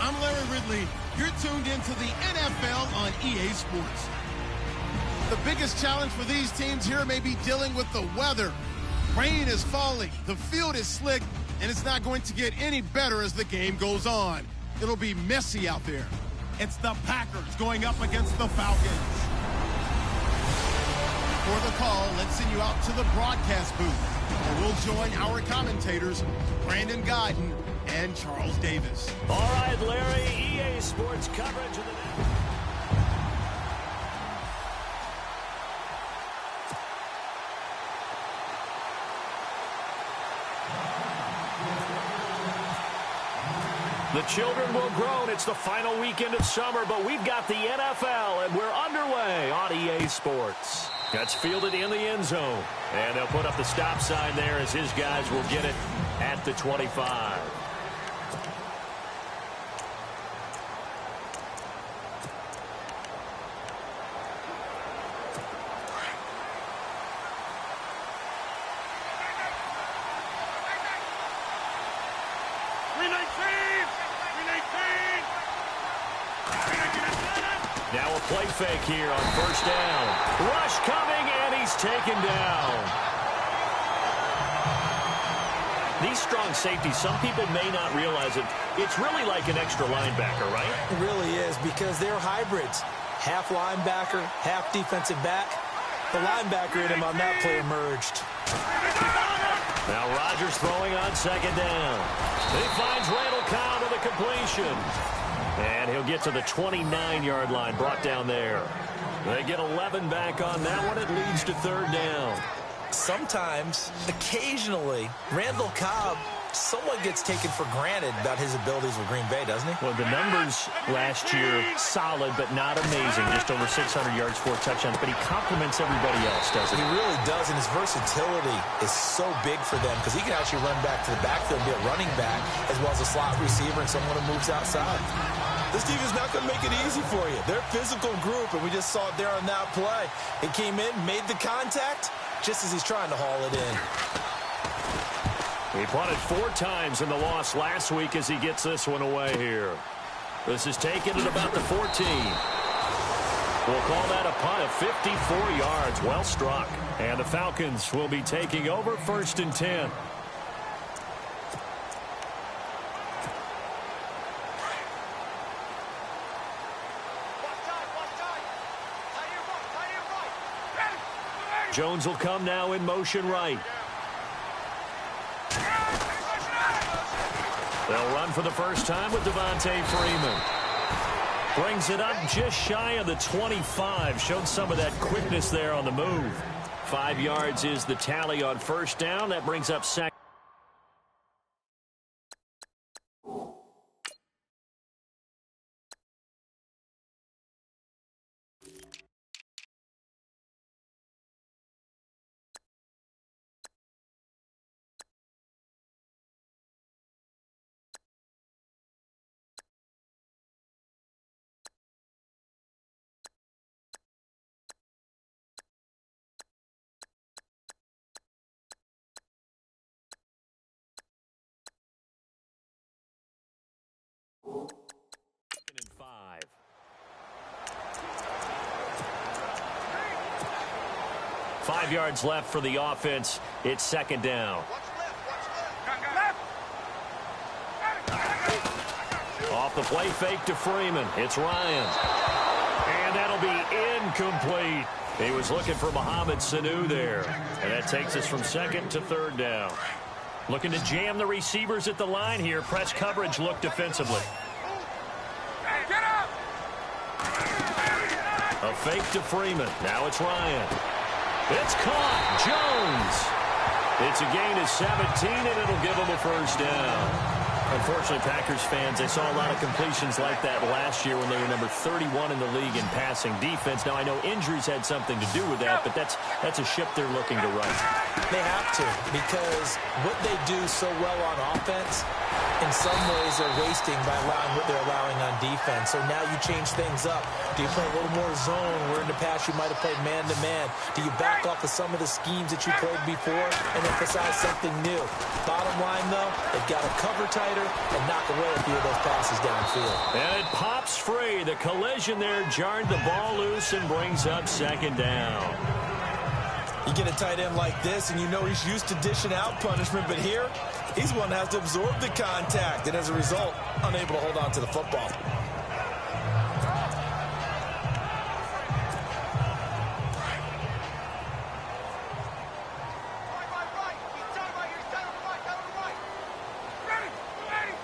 I'm Larry Ridley. You're tuned into the NFL on EA Sports. The biggest challenge for these teams here may be dealing with the weather. Rain is falling, the field is slick, and it's not going to get any better as the game goes on. It'll be messy out there. It's the Packers going up against the Falcons. For the call, let's send you out to the broadcast booth, where we'll join our commentators, Brandon Godden and Charles Davis. All right, Larry, EA Sports coverage of the day. The children will groan. It's the final weekend of summer, but we've got the NFL, and we're underway on EA Sports. That's fielded in the end zone, and they'll put up the stop sign there as his guys will get it at the 25. Now a play fake here on first down. Rush coming, and he's taken down. These strong safeties, some people may not realize it. It's really like an extra linebacker, right? It really is, because they're hybrids. Half linebacker, half defensive back. The linebacker in him on that play emerged. Now Rodgers throwing on second down. He finds Randall Cobb with a completion. And he'll get to the 29-yard line, brought down there. They get 11 back on that one. It leads to third down. Sometimes, occasionally, Randall Cobb somewhat gets taken for granted about his abilities with Green Bay, doesn't he? Well, the numbers last year, solid but not amazing. Just over 600 yards, 4 touchdowns. But he complements everybody else, doesn't he? He really does, and his versatility is so big for them because he can actually run back to the backfield and be a running back as well as a slot receiver and someone who moves outside. This team is not going to make it easy for you. They're a physical group, and we just saw it there on that play. He came in, made the contact, just as he's trying to haul it in. He punted 4 times in the loss last week as he gets this one away here. This is taken at about the 14. We'll call that a punt of 54 yards. Well struck. And the Falcons will be taking over first and 10. Jones will come now in motion right. They'll run for the first time with Devontae Freeman. Brings it up just shy of the 25. Showed some of that quickness there on the move. 5 yards is the tally on first down. That brings up second. And 5. Five yards left for the offense. It's second down. Off the play fake to Freeman. It's Ryan. And that'll be incomplete. He was looking for Mohamed Sanu there. And that takes us from second to third down. Looking to jam the receivers at the line here. Press coverage look defensively. A fake to Freeman. Now it's Ryan. It's caught. Jones. It's a gain of 17, and it'll give them a first down. Unfortunately, Packers fans, they saw a lot of completions like that last year when they were number 31 in the league in passing defense. Now, I know injuries had something to do with that, but that's a ship they're looking to right. They have to, because what they do so well on offense, in some ways they're wasting by allowing what they're allowing on defense. So now you change things up. Do you play a little more zone where in the past you might have played man-to-man? Do you back off of some of the schemes that you played before and emphasize something new? Bottom line, though, they've got to cover tight hitter and knock away a few of those passes downfield. And it pops free. The collision there jarred the ball loose and brings up second down. You get a tight end like this, and you know he's used to dishing out punishment, but here, he's one that has to absorb the contact, and as a result, unable to hold on to the football.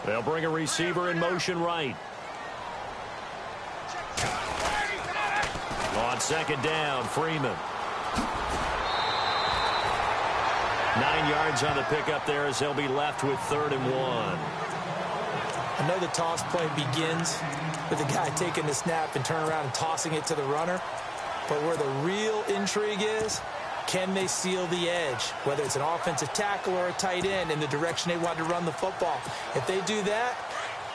They'll bring a receiver in motion right. On second down, Freeman. 9 yards on the pickup there as they'll be left with 3rd and 1. I know the toss play begins with the guy taking the snap and turning around and tossing it to the runner. But where the real intrigue is, can they seal the edge, whether it's an offensive tackle or a tight end in the direction they want to run the football? If they do that,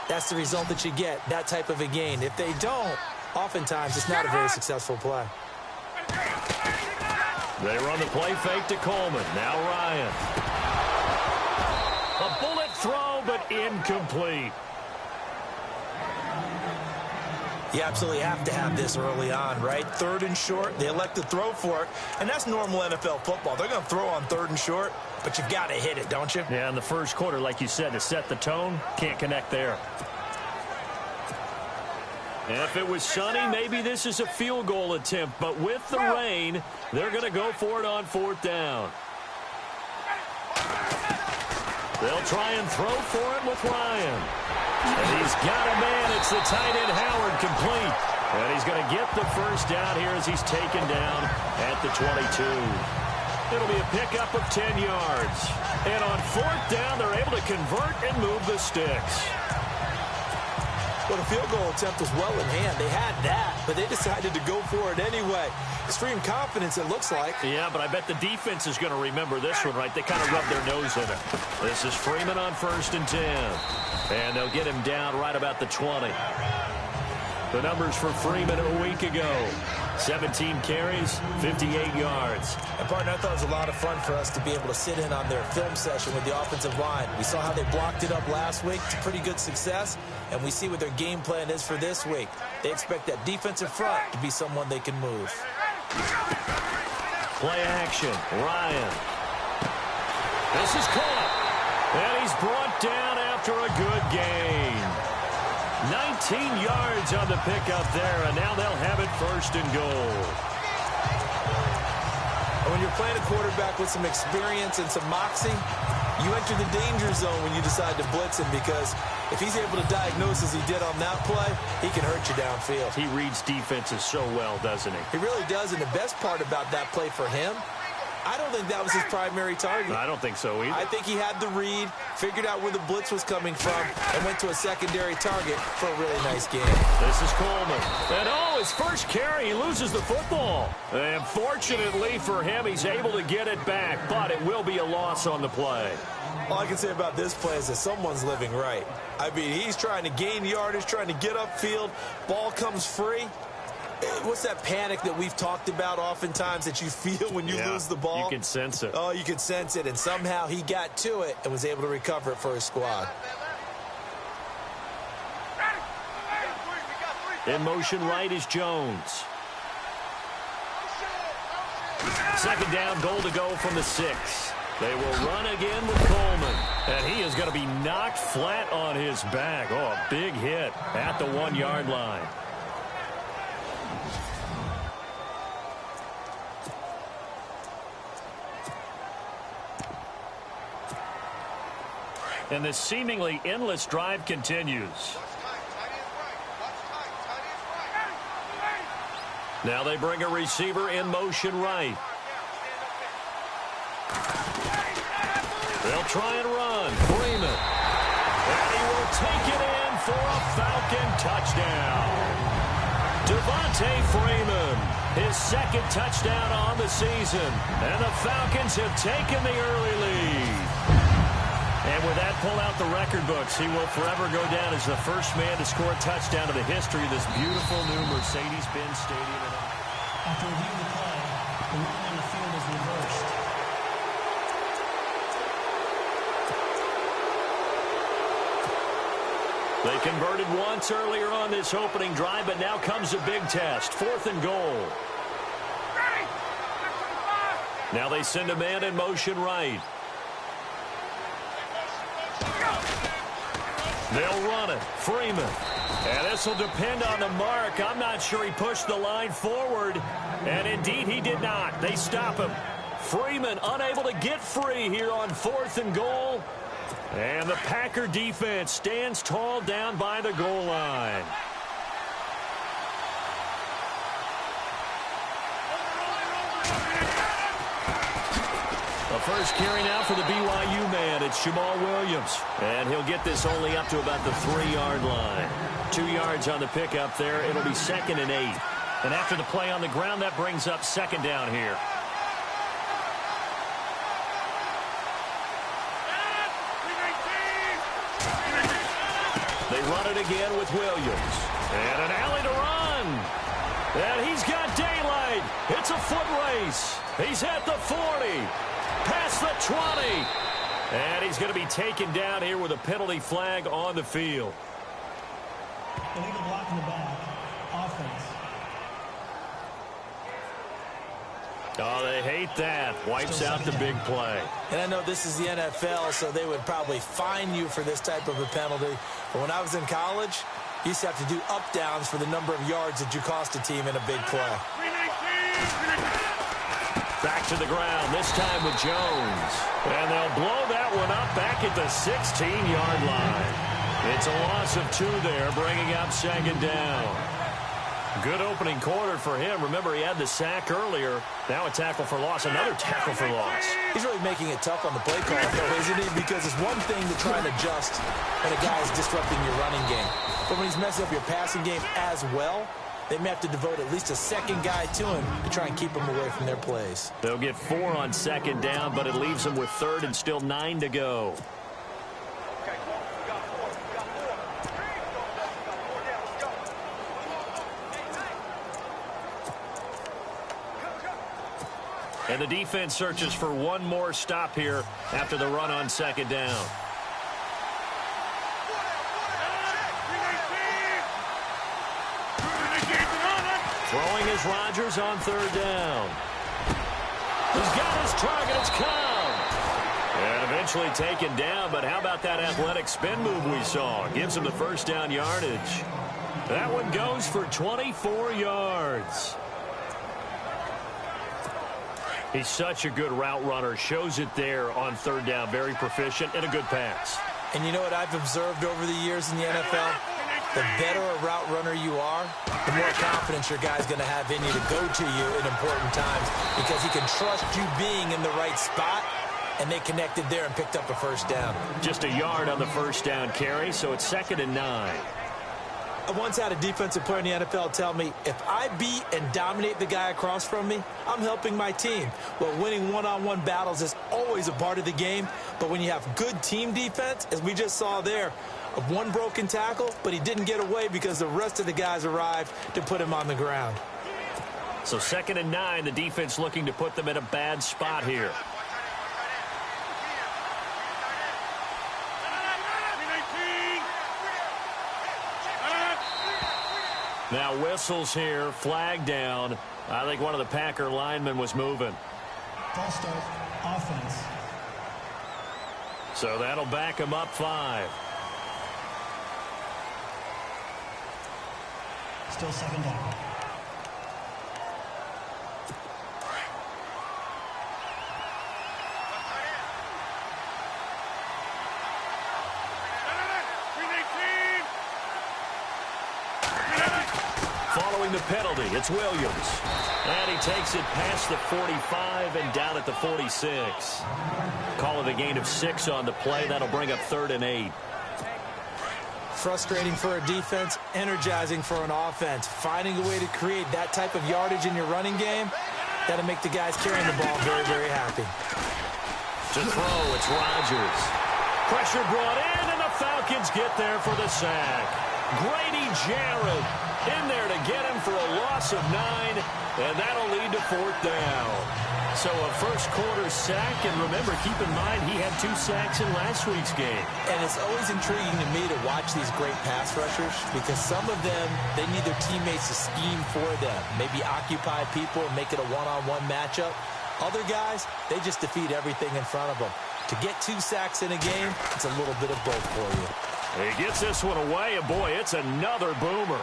that's the result that you get, that type of a gain. If they don't, oftentimes it's not a very successful play. They run the play fake to Coleman. Now Ryan. A bullet throw, but incomplete. You absolutely have to have this early on, right? 3rd and short, they elect to throw for it, and that's normal NFL football. They're going to throw on 3rd and short, but you've got to hit it, don't you? Yeah, in the first quarter, like you said, to set the tone, can't connect there. If it was sunny, maybe this is a field goal attempt, but with the rain, they're going to go for it on 4th down. They'll try and throw for it with Ryan. And he's got a man. It's the tight end, Howard, complete. And he's going to get the first down here as he's taken down at the 22. It'll be a pickup of 10 yards. And on 4th down, they're able to convert and move the sticks. Well, the field goal attempt was well in hand. They had that, but they decided to go for it anyway. Extreme confidence, it looks like. Yeah, but I bet the defense is going to remember this one, right? They kind of rubbed their nose in it. This is Freeman on 1st and 10. And they'll get him down right about the 20. The numbers for Freeman a week ago. 17 carries, 58 yards. And, partner, I thought it was a lot of fun for us to be able to sit in on their film session with the offensive line. We saw how they blocked it up last week to pretty good success, and we see what their game plan is for this week. They expect that defensive front to be someone they can move. Play action, Ryan. This is caught, and he's brought down after a good gain. 19 yards on the pickup there, and now they'll have it 1st and goal. When you're playing a quarterback with some experience and some moxie, you enter the danger zone when you decide to blitz him, because if he's able to diagnose as he did on that play, he can hurt you downfield. He reads defenses so well, doesn't he? He really does, and the best part about that play for him, I don't think that was his primary target. I don't think so either. I think he had the read, figured out where the blitz was coming from, and went to a secondary target for a really nice game. This is Coleman. And his first carry, he loses the football. And fortunately for him, he's able to get it back, but it will be a loss on the play. All I can say about this play is that someone's living right. I mean, he's trying to gain yardage, trying to get upfield. Ball comes free. What's that panic that we've talked about oftentimes that you feel when you lose the ball? You can sense it. Oh, you can sense it, and somehow he got to it and was able to recover it for his squad. In motion right is Jones. 2nd down, goal to go from the 6. They will run again with Coleman. And he is going to be knocked flat on his back. Oh, a big hit at the 1-yard line. And this seemingly endless drive continues. Now they bring a receiver in motion right. They'll try and run. Freeman. And he will take it in for a Falcon touchdown. Devontae Freeman, his 2nd touchdown on the season. And the Falcons have taken the early lead. And with that, pull out the record books. He will forever go down as the first man to score a touchdown in the history of this beautiful new Mercedes-Benz Stadium. After reviewing the play, the line on the field is reversed. They converted once earlier on this opening drive, but now comes a big test. 4th and goal. Now they send a man in motion right. They'll run it. Freeman. And this will depend on the mark. I'm not sure he pushed the line forward. And indeed he did not. They stop him. Freeman unable to get free here on 4th and goal. And the Packer defense stands tall down by the goal line. The first carry now for the BYU man. It's Jamal Williams. And he'll get this only up to about the 3-yard line. 2 yards on the pickup there. It'll be 2nd and 8. And after the play on the ground, that brings up 2nd down here. They run it again with Williams. And an alley to run. And he's got daylight. It's a foot race. He's at the 40. Past the 20. And he's going to be taken down here with a penalty flag on the field. Illegal block in the back. Offense. Oh, they hate that. Wipes out the big play. And I know this is the NFL, so they would probably fine you for this type of a penalty. But when I was in college, you used to have to do up-downs for the number of yards that you cost a team in a big play. Back to the ground, this time with Jones. And they'll blow that one up back at the 16-yard line. It's a loss of 2 there, bringing up 2nd down. Good opening quarter for him. Remember, he had the sack earlier. Now a tackle for loss, another tackle for loss. He's really making it tough on the play call, though, isn't he? Because it's one thing to try and adjust when a guy is disrupting your running game. But when he's messing up your passing game as well, they may have to devote at least a second guy to him to try and keep him away from their plays. They'll get 4 on 2nd down, but it leaves them with 3rd and still 9 to go. And the defense searches for one more stop here after the run on 2nd down. Throwing is Rodgers on 3rd down. He's got his target. It's Cobb. And eventually taken down, but how about that athletic spin move we saw? Gives him the 1st down yardage. That one goes for 24 yards. He's such a good route runner. Shows it there on 3rd down. Very proficient and a good pass. And you know what I've observed over the years in the NFL? The better a route runner you are, the more confidence your guy's going to have in you to go to you in important times because he can trust you being in the right spot, and they connected there and picked up a 1st down. Just a yard on the 1st down carry, so it's 2nd and 9. I once had a defensive player in the NFL tell me, if I beat and dominate the guy across from me, I'm helping my team. Well, winning one-on-one battles is always a part of the game, but when you have good team defense, as we just saw there, of one broken tackle, but he didn't get away because the rest of the guys arrived to put him on the ground. So 2nd and 9, the defense looking to put them in a bad spot here. Now whistles here, flag down. I think one of the Packer linemen was moving. False start, offense. So that'll back him up 5. Still 2nd down. Following the penalty, it's Williams. And he takes it past the 45 and down at the 46. Call it a gain of 6 on the play. That'll bring up 3rd and 8. Frustrating for a defense, energizing for an offense. Finding a way to create that type of yardage in your running game, that'll make the guys carrying the ball very, very happy. To throw, it's Rodgers. Pressure brought in, and the Falcons get there for the sack. Grady Jarrett in there to get him for a loss of 9, and that'll lead to 4th down. So a first quarter sack, and remember, keep in mind, he had 2 sacks in last week's game. And it's always intriguing to me to watch these great pass rushers because some of them, they need their teammates to scheme for them, maybe occupy people and make it a one-on-one matchup. Other guys, they just defeat everything in front of them. To get 2 sacks in a game, it's a little bit of both for you. He gets this one away, and boy, it's another boomer.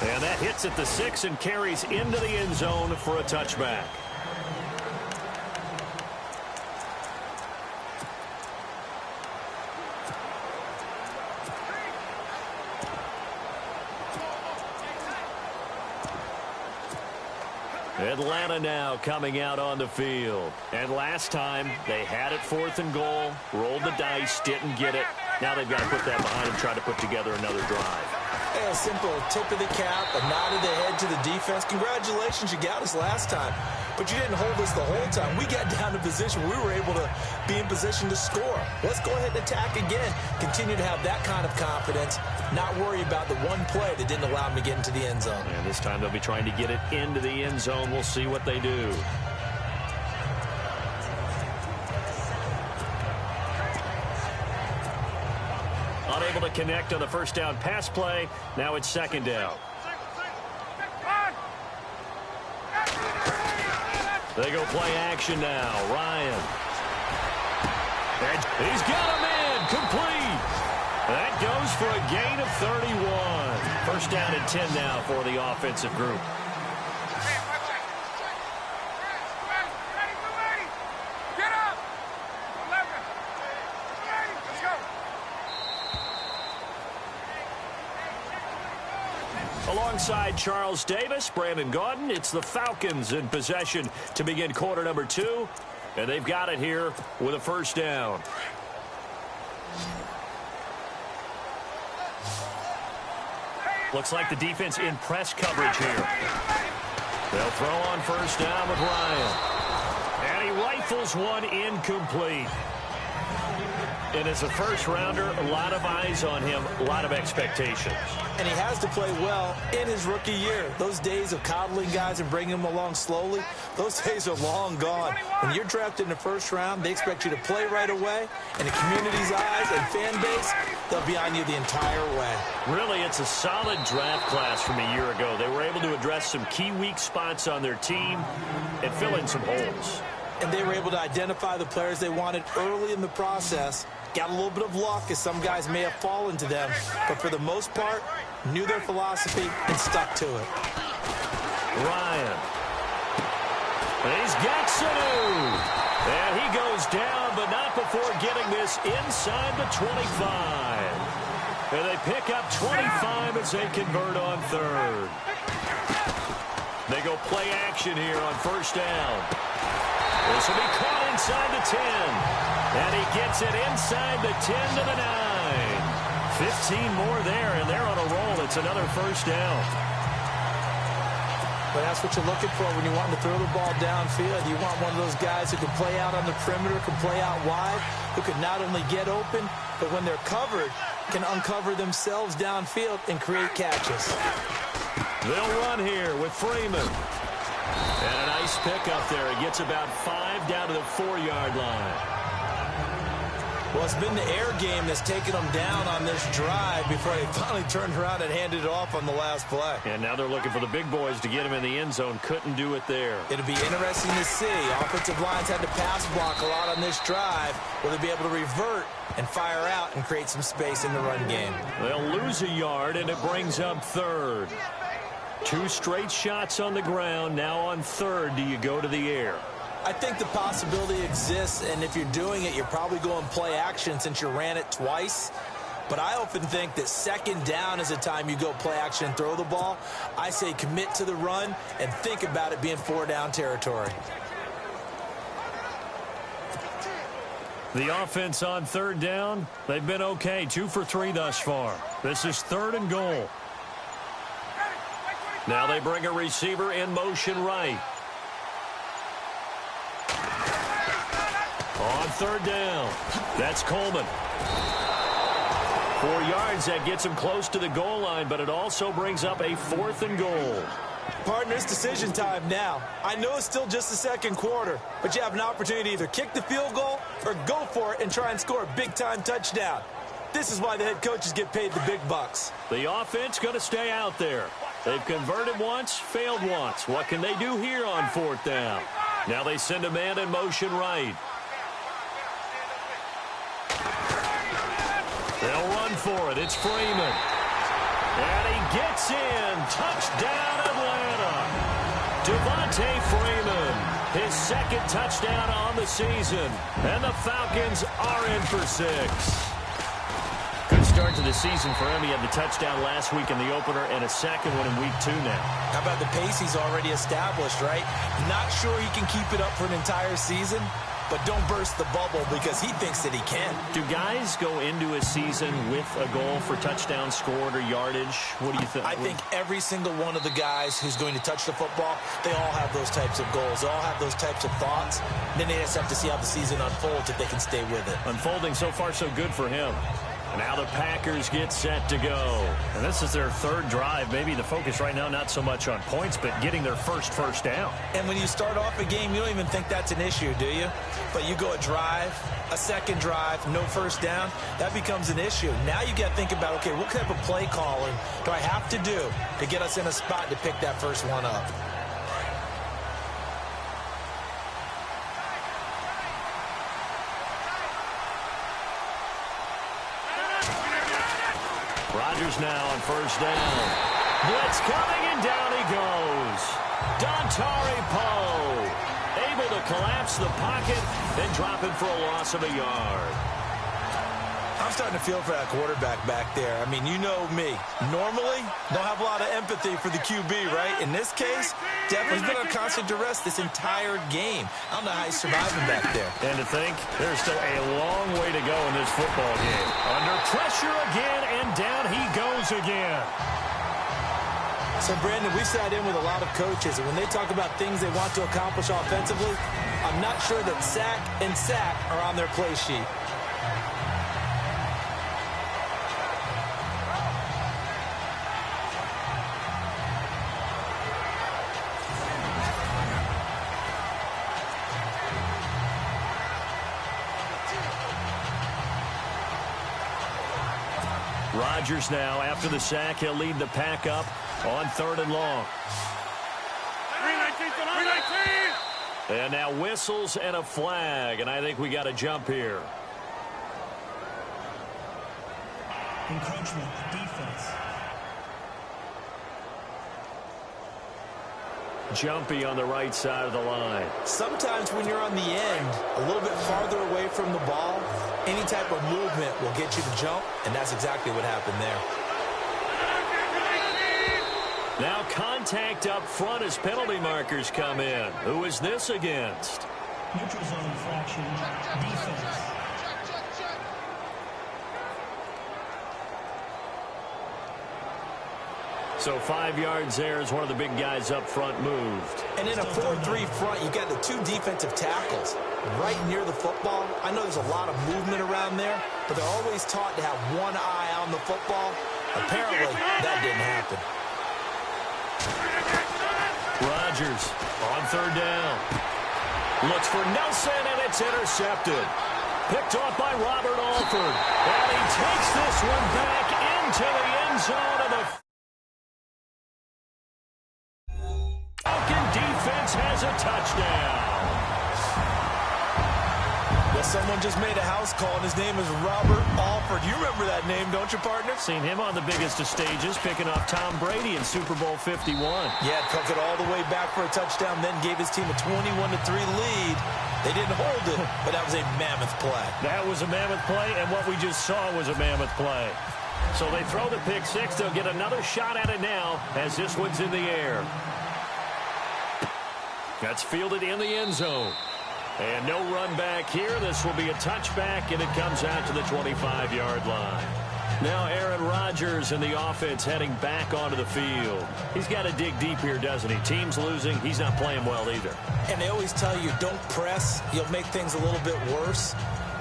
And that hits at the 6 and carries into the end zone for a touchback. Atlanta now coming out on the field. And last time, they had it 4th and goal, rolled the dice, didn't get it. Now they've got to put that behind them, try to put together another drive. Hey, a simple tip of the cap, a nod of the head to the defense. Congratulations, you got us last time. But you didn't hold us the whole time. We got down to position. We were able to be in position to score. Let's go ahead and attack again. Continue to have that kind of confidence. Not worry about the one play that didn't allow them to get into the end zone. And this time they'll be trying to get it into the end zone. We'll see what they do. Unable to connect on the first down pass play. Now it's 2nd down. They go play action now. Ryan. And he's got him in. Complete. That goes for a gain of 31. First down and 10 now for the offensive group. Alongside Charles Davis, Brandon Gaudin, it's the Falcons in possession to begin quarter number 2. And they've got it here with a first down. Looks like the defense in press coverage here. They'll throw on first down with Ryan. And he rifles one incomplete. And as a first-rounder, a lot of eyes on him, a lot of expectations. And he has to play well in his rookie year. Those days of coddling guys and bringing them along slowly, those days are long gone. When you're drafted in the first round, they expect you to play right away. And the community's eyes and fan base, they'll be on you the entire way. Really, it's a solid draft class from a year ago. They were able to address some key weak spots on their team and fill in some holes. And they were able to identify the players they wanted early in the process. Got a little bit of luck as some guys may have fallen to them, but for the most part, knew their philosophy and stuck to it. Ryan. He's got Sanu. And he goes down, but not before getting this inside the 25. And they pick up 25 as they convert on 3rd. They go play action here on first down. This will be caught inside the 10. And he gets it inside the 10 to the 9. 15 more there, and they're on a roll. It's another first down. But that's what you're looking for when you want to throw the ball downfield. You want one of those guys who can play out on the perimeter, can play out wide, who can not only get open, but when they're covered, can uncover themselves downfield and create catches. They'll run here with Freeman. And a nice pickup there. He gets about 5 down to the 4-yard line. Well, it's been the air game that's taken them down on this drive before they finally turned around and handed it off on the last play. And now they're looking for the big boys to get him in the end zone. Couldn't do it there. It'll be interesting to see. Offensive lines had to pass block a lot on this drive. Will they be able to revert and fire out and create some space in the run game? They'll lose a yard, and it brings up 3rd. 2 straight shots on the ground. Now on 3rd, do you go to the air? I think the possibility exists, and if you're doing it, you're probably going play action since you ran it twice. But I often think that 2nd down is the time you go play action and throw the ball. I say commit to the run and think about it being 4-down territory. The offense on 3rd down, they've been okay. 2 for 3 thus far. This is 3rd and goal. Now they bring a receiver in motion right. On 3rd down, that's Coleman. 4 yards, that gets him close to the goal line, but it also brings up a 4th and goal. Partner, it's decision time now. I know it's still just the second quarter, but you have an opportunity to either kick the field goal or go for it and try and score a big-time touchdown. This is why the head coaches get paid the big bucks. The offense going to stay out there. They've converted once, failed once. What can they do here on 4th down? Now they send a man in motion right. They'll run for it. It's Freeman. And he gets in. Touchdown, Atlanta. Devontae Freeman, his 2nd touchdown on the season. And the Falcons are in for 6. Good start to the season for him. He had the touchdown last week in the opener and a 2nd one in week 2 now. How about the pace he's already established, right? Not sure he can keep it up for an entire season, but don't burst the bubble because he thinks that he can. Do guys go into a season with a goal for touchdown scored or yardage? What do you think? I think every single one of the guys who's going to touch the football, they all have those types of goals. They all have those types of thoughts. And then they just have to see how the season unfolds if they can stay with it. Unfolding so far so good for him. Now the Packers get set to go. And this is their 3rd drive. Maybe the focus right now not so much on points, but getting their first down. And when you start off a game, you don't even think that's an issue, do you? But you go a drive, a 2nd drive, no first down, that becomes an issue. Now you got to think about, okay, what type of play calling do I have to do to get us in a spot to pick that first one up? Rodgers now on 1st down. Blitz coming, and down he goes. Dontari Poe able to collapse the pocket and drop him for a loss of a yard. I'm starting to feel for that quarterback back there. I mean, you know me. Normally, don't have a lot of empathy for the QB, right? In this case, definitely been on constant duress this entire game. I don't know how he's surviving back there. And to think, there's still a long way to go in this football game. Under pressure again, and down he goes again. So, Brandon, we sat in with a lot of coaches, and when they talk about things they want to accomplish offensively, I'm not sure that sack and sack are on their play sheet. Rodgers now, after the sack, he'll lead the pack up on 3rd and long. 319. And now whistles and a flag, and I think we got a jump here. Encroachment, defense. Jumpy on the right side of the line. Sometimes when you're on the end, a little bit farther away from the ball, any type of movement will get you to jump, and that's exactly what happened there. Now contact up front as penalty markers come in. Who is this against? Neutral zone infraction, defense. So 5 yards there as one of the big guys up front moved. And in a 4-3 front, you got the two defensive tackles right near the football. I know there's a lot of movement around there, but they're always taught to have one eye on the football. Apparently, that didn't happen. Rodgers on third down. Looks for Nelson, and it's intercepted. Picked off by Robert Alford. And he takes this one back into the end zone of the Falcon defense has a touchdown. Well, someone just made a house call, and his name is Robert Alford. You remember that name, don't you, partner? Seen him on the biggest of stages, picking off Tom Brady in Super Bowl 51. Yeah, took it all the way back for a touchdown, then gave his team a 21-3 lead. They didn't hold it, but that was a mammoth play. That was a mammoth play, and what we just saw was a mammoth play. So they throw the pick six. They'll get another shot at it now as this one's in the air. That's fielded in the end zone. And no run back here. This will be a touchback, and it comes out to the 25-yard line. Now Aaron Rodgers and the offense heading back onto the field. He's got to dig deep here, doesn't he? Team's losing. He's not playing well either. And they always tell you, don't press. You'll make things a little bit worse.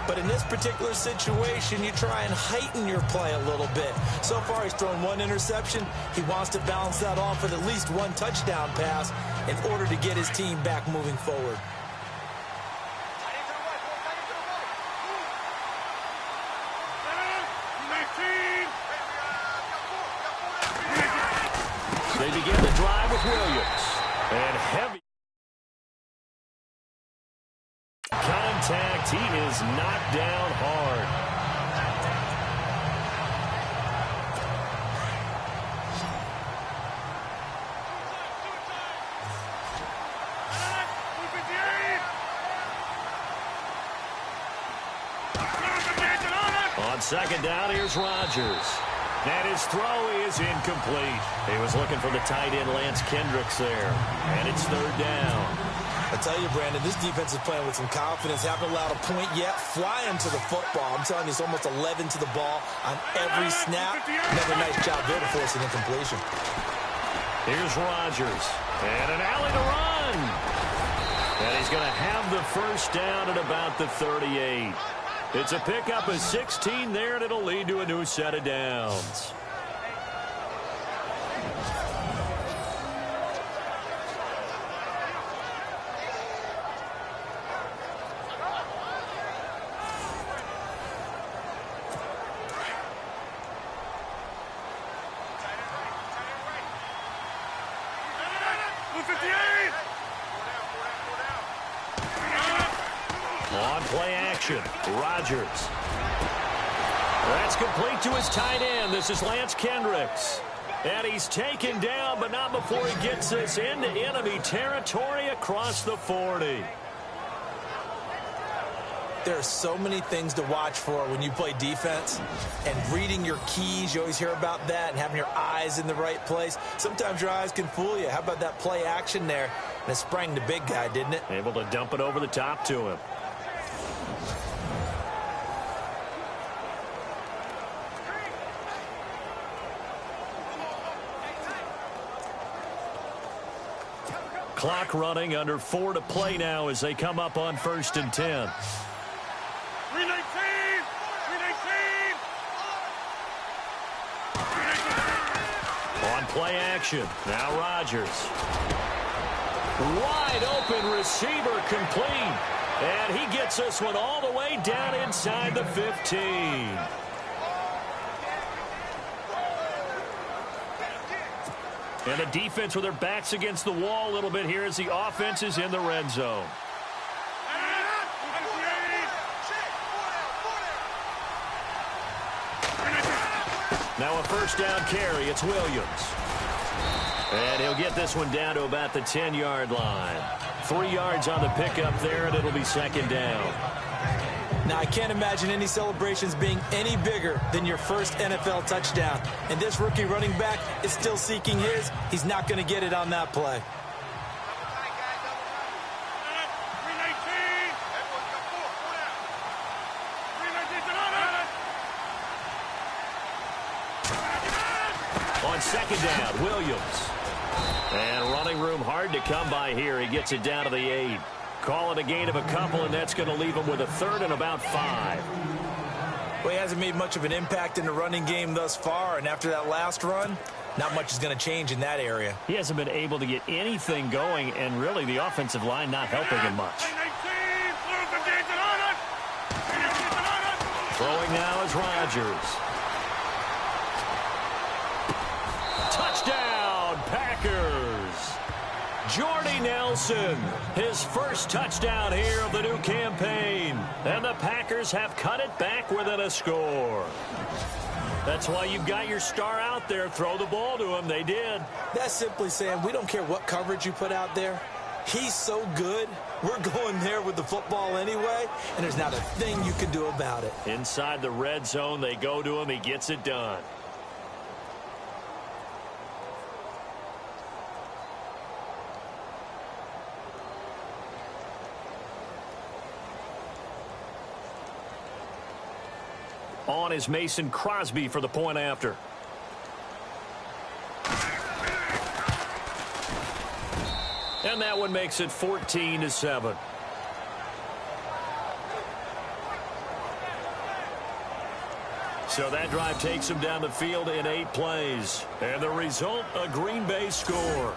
But in this particular situation, you try and heighten your play a little bit. So far, he's thrown one interception. He wants to balance that off with at least one touchdown pass in order to get his team back moving forward. They begin the drive with Williams. And heavy contact. He is knocked down hard. On second down, here's Rodgers. And his throw is incomplete. He was looking for the tight end, Lance Kendricks, there. And it's third down. I tell you, Brandon, this defense is playing with some confidence. Haven't allowed a point yet. Flying to the football. I'm telling you, it's almost 11 to the ball on every snap. Another nice job there to force an incompletion. Here's Rodgers. And an alley to run. And he's going to have the first down at about the 38. It's a pickup of 16 there, and it'll lead to a new set of downs. On play action, Rodgers. That's complete to his tight end. This is Lance Kendricks. And he's taken down, but not before he gets us into enemy territory across the 40. There are so many things to watch for when you play defense. And reading your keys, you always hear about that, and having your eyes in the right place. Sometimes your eyes can fool you. How about that play action there? And it sprang the big guy, didn't it? Able to dump it over the top to him. Clock running, under 4 to play now as they come up on 1st and 10. 319. On play action, now Rodgers. Wide open receiver complete. And he gets this one all the way down inside the 15. And the defense with their backs against the wall a little bit here as the offense is in the red zone. Now a first down carry. It's Williams. And he'll get this one down to about the 10-yard line. 3 yards on the pickup there, and it'll be second down. Now, I can't imagine any celebrations being any bigger than your first NFL touchdown. And this rookie running back is still seeking his. He's not going to get it on that play. On second down, Williams. And running room hard to come by here. He gets it down to the 8. Call it a gain of a couple, and that's going to leave him with a third and about 5. Well, he hasn't made much of an impact in the running game thus far, and after that last run, not much is going to change in that area. He hasn't been able to get anything going, and really the offensive line not helping him much. Throwing now is Rodgers. Touchdown, Packers! Jordy Nelson, his first touchdown here of the new campaign. And the Packers have cut it back within a score. That's why you've got your star out there. Throw the ball to him. They did. That's simply saying we don't care what coverage you put out there. He's so good. We're going there with the football anyway, and there's not a thing you can do about it. Inside the red zone, they go to him. He gets it done. On is Mason Crosby for the point after. And that one makes it 14-7. So that drive takes them down the field in 8 plays. And the result, a Green Bay score.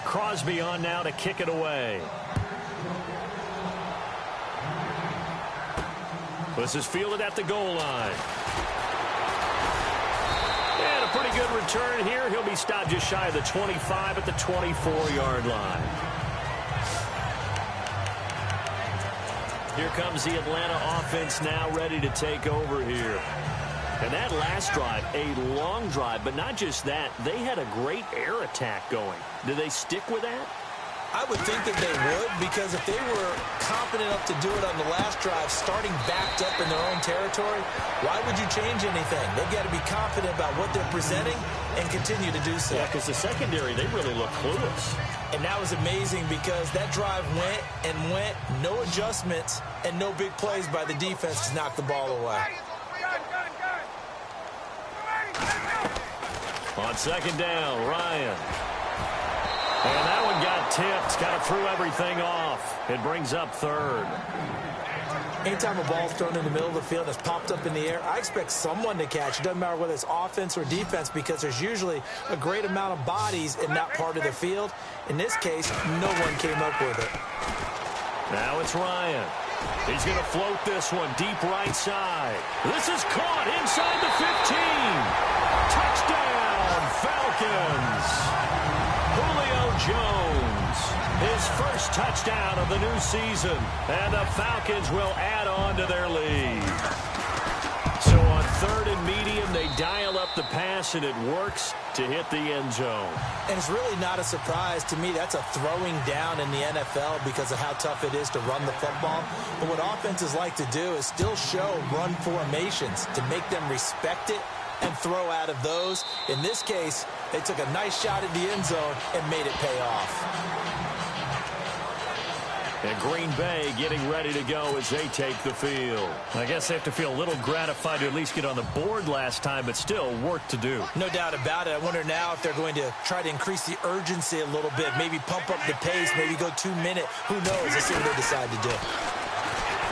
Crosby on now to kick it away. This is fielded at the goal line. And a pretty good return here. He'll be stopped just shy of the 25 at the 24-yard line. Here comes the Atlanta offense now ready to take over here. And that last drive, a long drive, but not just that. They had a great air attack going. Do they stick with that? I would think that they would, because if they were confident enough to do it on the last drive, starting backed up in their own territory, why would you change anything? They've got to be confident about what they're presenting and continue to do so. Yeah, because the secondary, they really look clueless. And that was amazing because that drive went and went, no adjustments, and no big plays by the defense to knock the ball away. On second down, Ryan. And that one got tipped. Kind of threw everything off. It brings up third. Anytime a ball's thrown in the middle of the field and it's popped up in the air, I expect someone to catch. It doesn't matter whether it's offense or defense, because there's usually a great amount of bodies in that part of the field. In this case, no one came up with it. Now it's Ryan. He's going to float this one deep right side. This is caught inside the 15. Touchdown, Falcons. Julio Jones, his first touchdown of the new season, and the Falcons will add on to their lead. So on third and medium, they dial up the pass, and it works to hit the end zone. And it's really not a surprise to me. That's a throwing down in the NFL because of how tough it is to run the football. But what offenses like to do is still show run formations to make them respect it and throw out of those. In this case, they took a nice shot at the end zone and made it pay off. And Green Bay getting ready to go as they take the field. I guess they have to feel a little gratified to at least get on the board last time, but still work to do. No doubt about it. I wonder now if they're going to try to increase the urgency a little bit, maybe pump up the pace, maybe go 2 minute. Who knows? Let's see what they decide to do.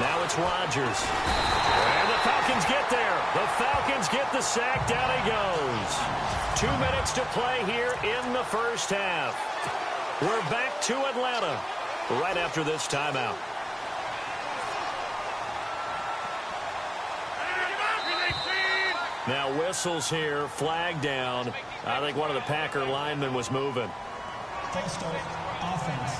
Now it's Rodgers. And the Falcons get there. The Falcons get the sack. Down he goes. 2 minutes to play here in the first half. We're back to Atlanta right after this timeout. Now whistles here, flag down. I think one of the Packer linemen was moving. False start, offense.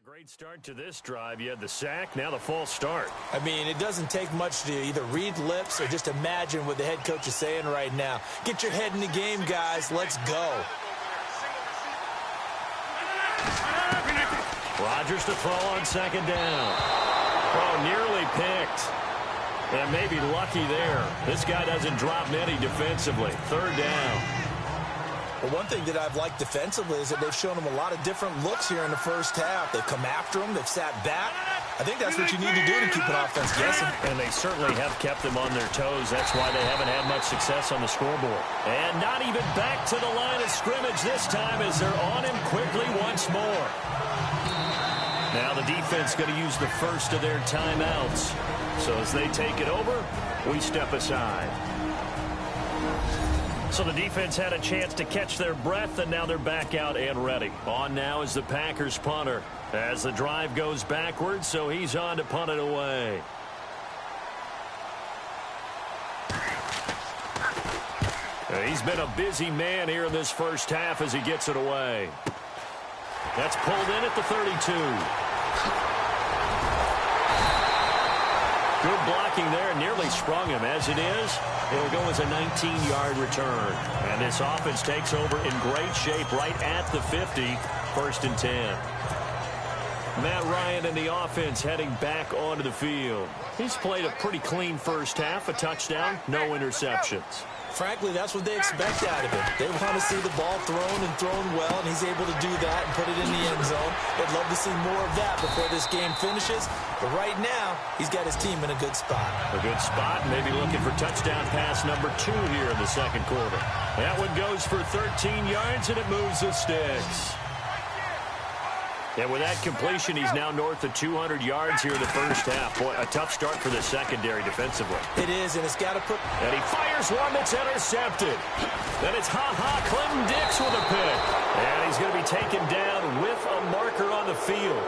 Great start to this drive. You had the sack, now the false start. I mean, it doesn't take much to either read lips or just imagine what the head coach is saying right now. Get your head in the game, guys. Let's go. Rodgers to throw on second down. Oh, nearly picked. And maybe lucky there. This guy doesn't drop many defensively. Third down. Well, one thing that I've liked defensively is that they've shown them a lot of different looks here in the first half. They've come after them. They've sat back. I think that's what you need to do to keep an offense guessing. And they certainly have kept them on their toes. That's why they haven't had much success on the scoreboard. And not even back to the line of scrimmage this time as they're on him quickly once more. Now the defense going to use the first of their timeouts. So as they take it over, we step aside. So the defense had a chance to catch their breath, and now they're back out and ready. On now is the Packers punter as the drive goes backwards, so he's on to punt it away. He's been a busy man here in this first half as he gets it away. That's pulled in at the 32. Good blocking there, nearly sprung him. As it is, it'll go as a 19-yard return. And this offense takes over in great shape right at the 50, 1st and 10. Matt Ryan and the offense heading back onto the field. He's played a pretty clean first half, a touchdown, no interceptions. Frankly, that's what they expect out of him. They want to see the ball thrown and thrown well, and he's able to do that and put it in the end zone. They'd love to see more of that before this game finishes. But right now, he's got his team in a good spot. A good spot, maybe looking for touchdown pass number 2 here in the second quarter. That one goes for 13 yards, and it moves the sticks. And with that completion, he's now north of 200 yards here in the first half. Boy, a tough start for the secondary defensively. It is, and it's got to put... And he fires one that's intercepted. Then it's Clinton Dix with a pick. And he's going to be taken down with a marker on the field.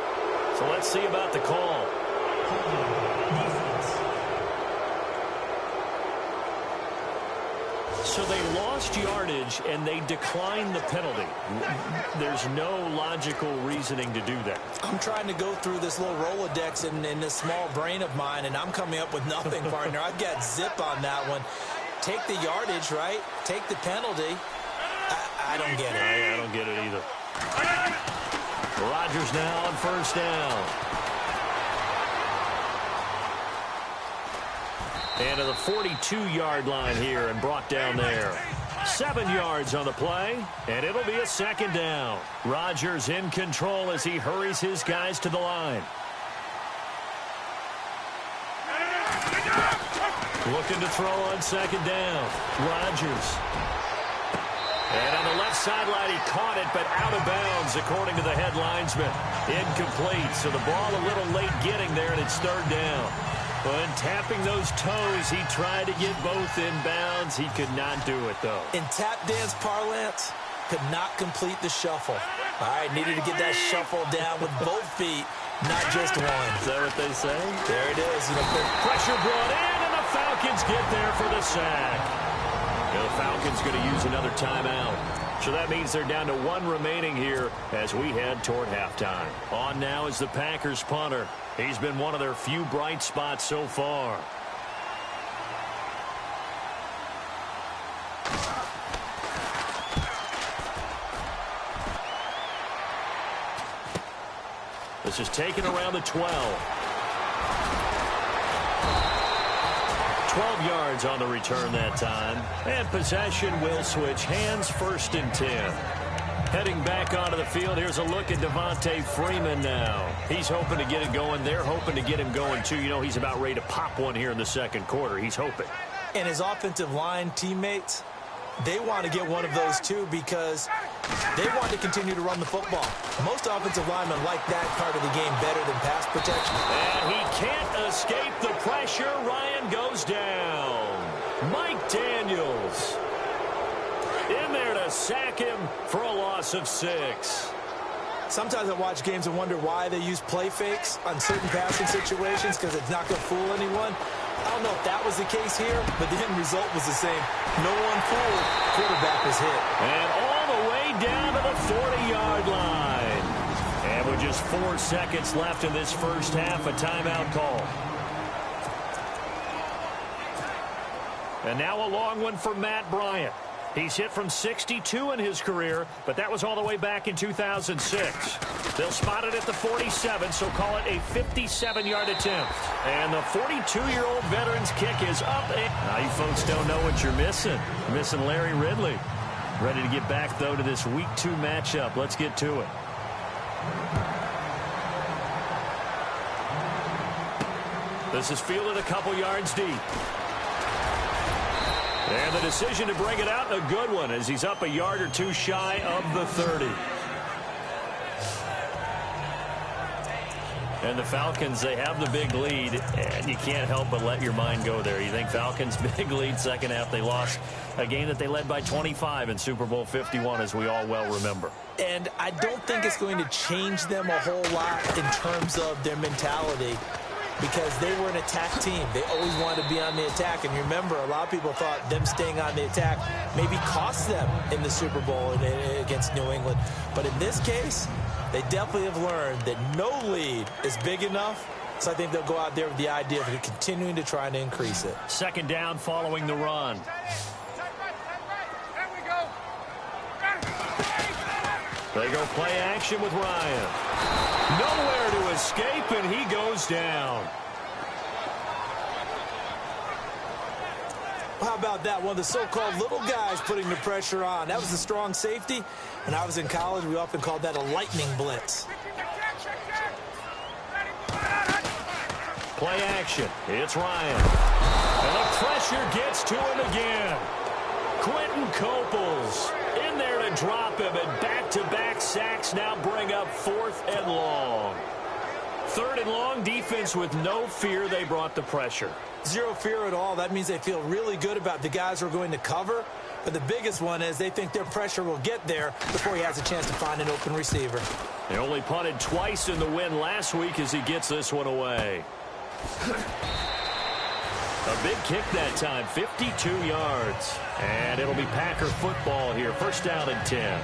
So let's see about the call. So they lost yardage, and they declined the penalty. There's no logical reasoning to do that. I'm trying to go through this little Rolodex in this small brain of mine, and I'm coming up with nothing, partner. I've got zip on that one. Take the yardage, right? Take the penalty. I don't get it. I don't get it either. Rodgers now on first down. And to the 42-yard line here and brought down there. 7 yards on the play, and it'll be a second down. Rodgers in control as he hurries his guys to the line. Looking to throw on second down. Rodgers. And on the left sideline, he caught it, but out of bounds, according to the head linesman. Incomplete, so the ball a little late getting there, and it's third down. When tapping those toes, he tried to get both in bounds. He could not do it, though. In tap dance parlance, could not complete the shuffle. All right, needed to get that shuffle down with both feet, not just one. Is that what they say? There it is. You know, pressure brought in, and the Falcons get there for the sack. The Falcons going to use another timeout. So that means they're down to 1 remaining here as we head toward halftime. On now is the Packers punter. He's been one of their few bright spots so far. This is taken around the 12. 12 yards on the return that time. And possession will switch hands, 1st and 10. Heading back onto the field, here's a look at Devontae Freeman now. He's hoping to get it going. They're hoping to get him going, too. You know, he's about ready to pop one here in the second quarter. He's hoping. And his offensive line teammates, they want to get one of those, too, because they want to continue to run the football. Most offensive linemen like that part of the game better than pass protection. And he can't escape the pressure. Ryan goes down. Mike Daniels in there to sack him for a loss of 6. Sometimes I watch games and wonder why they use play fakes on certain passing situations, because it's not going to fool anyone. I don't know if that was the case here, but the end result was the same. No one fooled. Quarterback was hit. And all the way down to the 40-yard line. And with just 4 seconds left in this first half, a timeout call. And now a long one for Matt Bryant. He's hit from 62 in his career, but that was all the way back in 2006. They'll spot it at the 47, so call it a 57-yard attempt. And the 42-year-old veteran's kick is up. Now you folks don't know what you're missing. You're missing Larry Ridley. Ready to get back, though, to this Week 2 matchup. Let's get to it. This is fielded a couple yards deep. And the decision to bring it out, a good one, as he's up a yard or 2 shy of the 30. And the Falcons, they have the big lead, and you can't help but let your mind go there. You think Falcons big lead, second half they lost a game that they led by 25 in Super Bowl 51, as we all well remember. And I don't think it's going to change them a whole lot in terms of their mentality, because they were an attack team. They always wanted to be on the attack. And remember, a lot of people thought them staying on the attack maybe cost them in the Super Bowl against New England. But in this case, they definitely have learned that no lead is big enough. So I think they'll go out there with the idea of continuing to try to increase it. Second down following the run. They go play action with Ryan. Nowhere to escape, and he goes down. How about that? One of the so-called little guys putting the pressure on. That was the strong safety. When I was in college, we often called that a lightning blitz. Play action. It's Ryan. And the pressure gets to him again. Quentin Coples in there to drop him, and back-to-back sacks now bring up 4th and long. 3rd and long, defense with no fear. They brought the pressure. Zero fear at all. That means they feel really good about the guys who are going to cover. But the biggest one is they think their pressure will get there before he has a chance to find an open receiver. They only punted twice in the win last week as he gets this one away. A big kick that time, 52 yards. And it'll be Packer football here. 1st down and 10.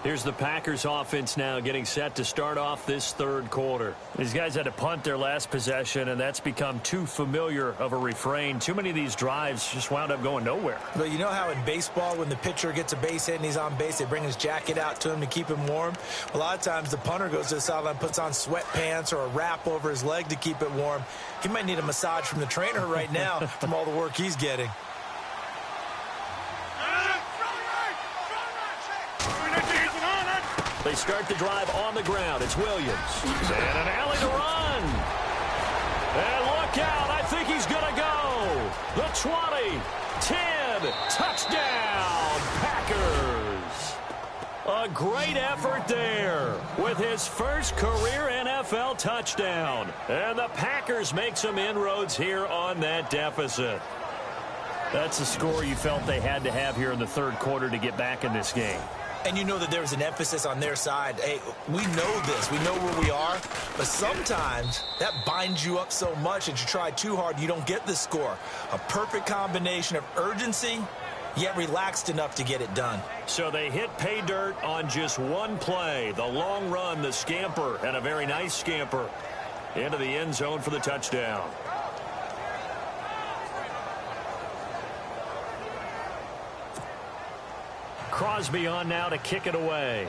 Here's the Packers offense now getting set to start off this third quarter. These guys had to punt their last possession, and that's become too familiar of a refrain. Too many of these drives just wound up going nowhere. But you know how in baseball, when the pitcher gets a base hit and he's on base, they bring his jacket out to him to keep him warm? A lot of times the punter goes to the sideline, puts on sweatpants or a wrap over his leg to keep it warm. He might need a massage from the trainer right now from all the work he's getting. They start the drive on the ground. It's Williams. And an alley to run. And look out. I think he's going to go. The 20, 10, touchdown, Packers. A great effort there with his first career NFL touchdown. And the Packers make some inroads here on that deficit. That's a score you felt they had to have here in the third quarter to get back in this game. And you know that there was an emphasis on their side. Hey, we know this. We know where we are. But sometimes that binds you up so much that you try too hard, you don't get the score. A perfect combination of urgency, yet relaxed enough to get it done. So they hit pay dirt on just one play. The long run, the scamper, and a very nice scamper into the end zone for the touchdown. Crosby on now to kick it away.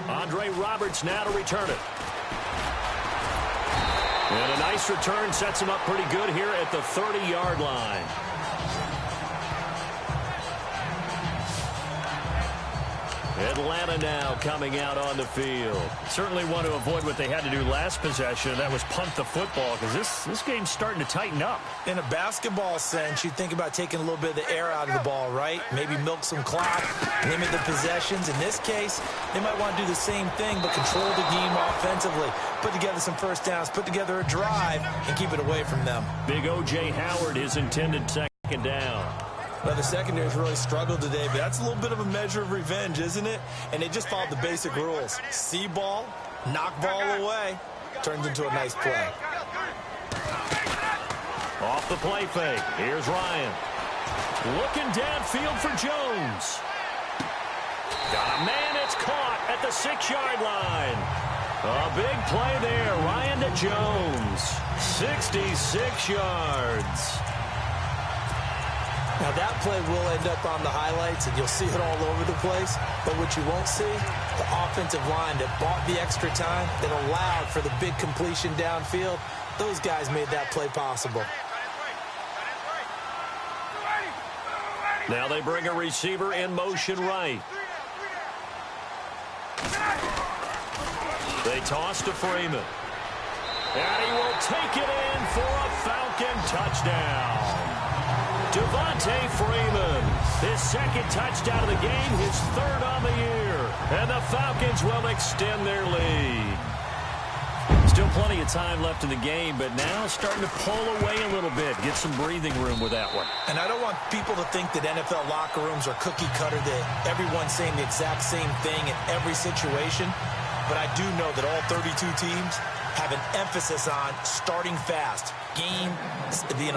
Andre Roberts now to return it. And a nice return sets him up pretty good here at the 30-yard line. Atlanta now coming out on the field. Certainly want to avoid what they had to do last possession. That was punt the football, because this game's starting to tighten up. In a basketball sense, you think about taking a little bit of the air out of the ball, right? Maybe milk some clock, limit the possessions. In this case, they might want to do the same thing, but control the game offensively. Put together some first downs, put together a drive, and keep it away from them. Big O.J. Howard, his intended second down. Well, the secondary's really struggled today, but that's a little bit of a measure of revenge, isn't it? And they just followed the basic rules. See ball, knock ball away, turns into a nice play. Off the play fake. Here's Ryan. Looking downfield for Jones. Got a man, it's caught at the 6-yard line. A big play there. Ryan to Jones. 66 yards. Now, that play will end up on the highlights, and you'll see it all over the place. But what you won't see, the offensive line that bought the extra time, that allowed for the big completion downfield, those guys made that play possible. Now they bring a receiver in motion right. They toss to Freeman. And he will take it in for a Falcon touchdown. Devontae Freeman, his second touchdown of the game, his third on the year. And the Falcons will extend their lead. Still plenty of time left in the game, but now starting to pull away a little bit. Get some breathing room with that one. And I don't want people to think that NFL locker rooms are cookie cutter, that everyone's saying the exact same thing in every situation. But I do know that all 32 teams have an emphasis on starting fast. Game,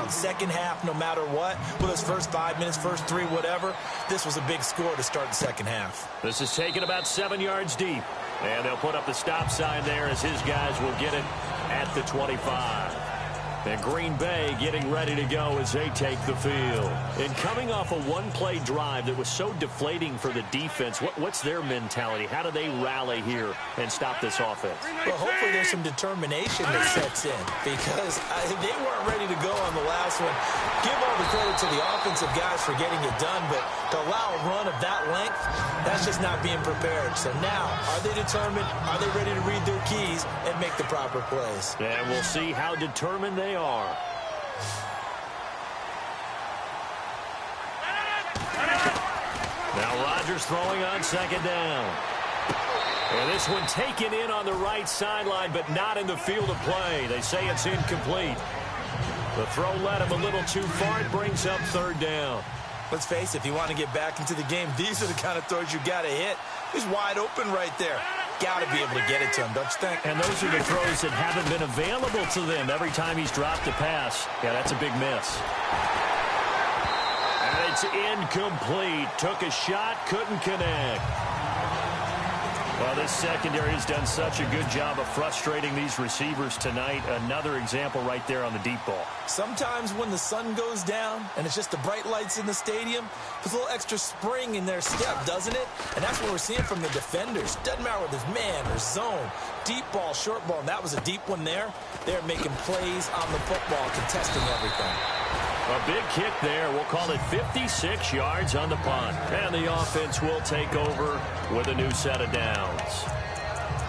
second half, no matter what. With those first 5 minutes, first 3, whatever. This was a big score to start the second half. This is taken about 7 yards deep. And they'll put up the stop sign there as his guys will get it at the 25. And Green Bay getting ready to go as they take the field. And coming off a one-play drive that was so deflating for the defense, what's their mentality? How do they rally here and stop this offense? Well, hopefully there's some determination that sets in, because they weren't ready to go on the last one. Give all the credit to the offensive guys for getting it done, but to allow a run of that length, that's just not being prepared. So now, are they determined? Are they ready to read their keys and make the proper plays? And we'll see how determined they are. Now Rodgers throwing on second down. And this one taken in on the right sideline, but not in the field of play. They say it's incomplete. The throw led him a little too far. It brings up third down. Let's face it, if you want to get back into the game, these are the kind of throws you got to hit. He's wide open right there. Got to be able to get it to him, don't you think? And those are the throws that haven't been available to them every time he's dropped a pass. Yeah, that's a big miss. And it's incomplete. Took a shot, couldn't connect. Well, this secondary has done such a good job of frustrating these receivers tonight. Another example right there on the deep ball. Sometimes when the sun goes down and it's just the bright lights in the stadium, there's a little extra spring in their step, doesn't it? And that's what we're seeing from the defenders. Doesn't matter whether it's man or zone, deep ball, short ball, and that was a deep one there. They're making plays on the football, contesting everything. A big kick there. We'll call it 56 yards on the punt. And the offense will take over with a new set of downs.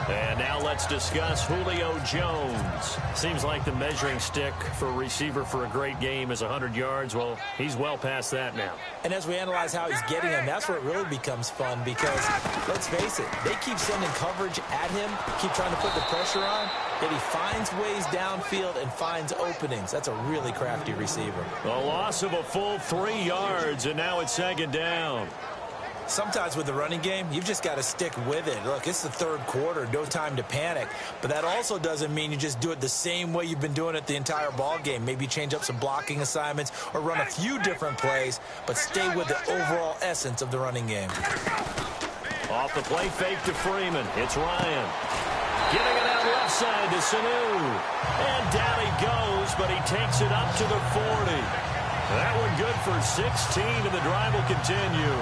And now let's discuss Julio Jones. Seems like the measuring stick for a receiver for a great game is 100 yards. Well, he's well past that now. And as we analyze how he's getting them, that's where it really becomes fun because, let's face it, they keep sending coverage at him, keep trying to put the pressure on, yet he finds ways downfield and finds openings. That's a really crafty receiver. A loss of a full 3 yards, and now it's second down. Sometimes with the running game, you've just got to stick with it. Look, it's the third quarter, no time to panic. But that also doesn't mean you just do it the same way you've been doing it the entire ball game. Maybe change up some blocking assignments or run a few different plays, but stay with the overall essence of the running game. Off the play fake to Freeman. It's Ryan. Giving it out left side to Sanu. And down he goes, but he takes it up to the 40. That one good for 16, and the drive will continue.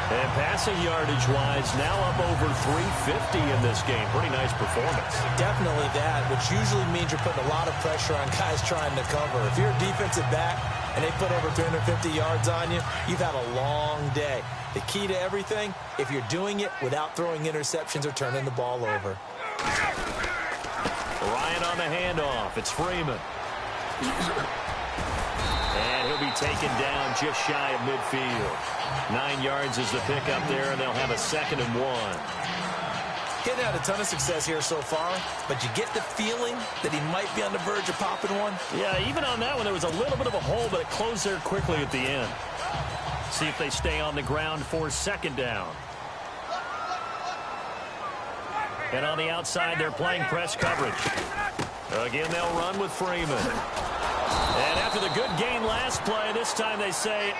And passing yardage-wise, now up over 350 in this game. Pretty nice performance. Definitely that, which usually means you're putting a lot of pressure on guys trying to cover. If you're a defensive back and they put over 350 yards on you, you've had a long day. The key to everything, if you're doing it without throwing interceptions or turning the ball over. Ryan on the handoff. It's Freeman. And he'll be taken down just shy of midfield. 9 yards is the pickup there, and they'll have a 2nd and 1. Getting out a ton of success here so far, but you get the feeling that he might be on the verge of popping one. Yeah, even on that one, there was a little bit of a hole, but it closed there quickly at the end. See if they stay on the ground for 2nd down. And on the outside, they're playing press coverage. Again, they'll run with Freeman. And after the good gain last play, this time they say,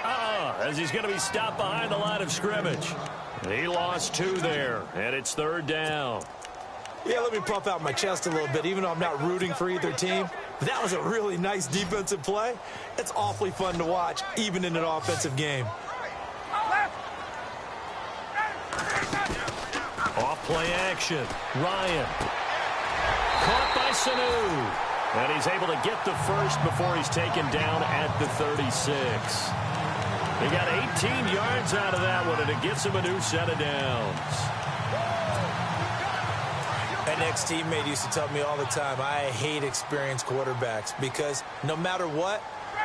as he's going to be stopped behind the line of scrimmage. He lost 2 there, and it's 3rd down. Yeah, let me puff out my chest a little bit, even though I'm not rooting for either team. That was a really nice defensive play. It's awfully fun to watch, even in an offensive game. Off play action. Ryan. Caught by Sanu. And he's able to get the first before he's taken down at the 36. They got 18 yards out of that one, and it gets him a new set of downs. An ex-teammate used to tell me all the time, I hate experienced quarterbacks because no matter what,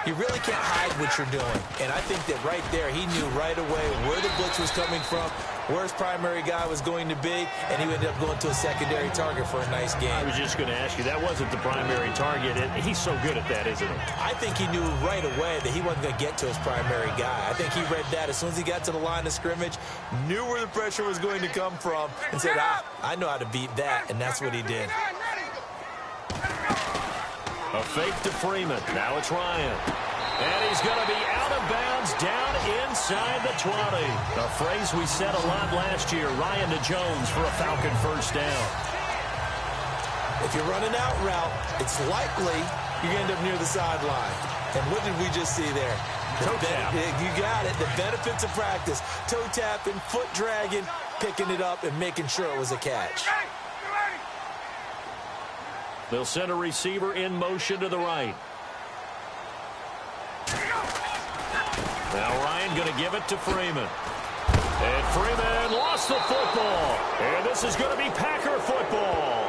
you really can't hide what you're doing. And I think that right there, he knew right away where the blitz was coming from, where his primary guy was going to be, and he ended up going to a secondary target for a nice game. I was just going to ask you, that wasn't the primary target. He's so good at that, isn't he? I think he knew right away that he wasn't going to get to his primary guy. I think he read that as soon as he got to the line of scrimmage, knew where the pressure was going to come from, and said, I know how to beat that, and that's what he did. A fake to Freeman. Now it's Ryan. And he's going to be out of bounds down inside the 20. A phrase we said a lot last year. Ryan to Jones for a Falcon 1st down. If you're running out route, it's likely you're going to end up near the sideline. And what did we just see there? Toe tap. You got it. The benefits of practice. Toe tapping, foot dragging, picking it up, and making sure it was a catch. They'll send a receiver in motion to the right. Now Ryan going to give it to Freeman. And Freeman lost the football. And this is going to be Packer football.